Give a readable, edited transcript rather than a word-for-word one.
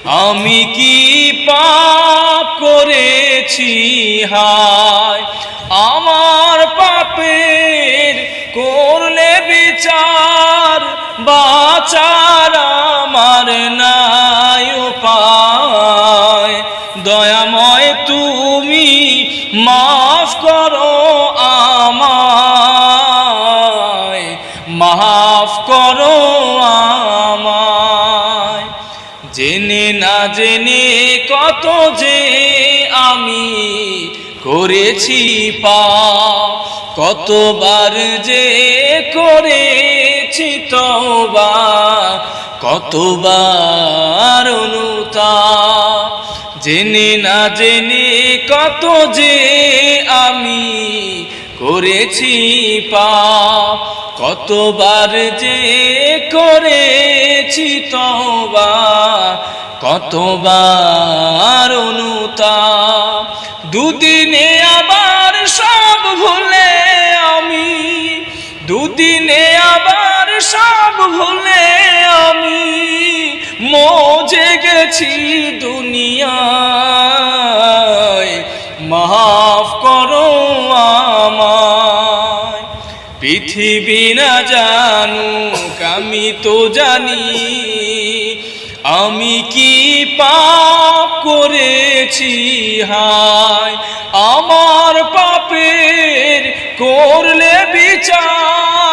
আমি কি পাপ করেছি হায়, আমার পাপের করলে বিচার, বাঁচার আমার নাই উপায়। দয়াময় তুমি মাফ করো আমায়, মাফ করো আমায়। জেনে না জেনে কত যে আমি করেছি পাপ, কতবার যে করেছি তওবা, কতবার অনুতাপ। জেনে না জেনে কত যে আমি করেছি পাপ, কতবার যে করেছি তওবা, কতবার অনুতাপ। দুদিনে আবার সব ভুলে আমি, দুদিনে আবার সব ভুলে আমি মজে গেছি দুনিয়ায়, মাফ করো আমায়। পৃথিবী না জানুক আমি তো জানি, আমি কি পাপ করেছি হায়, আমার পাপের করলে বিচার।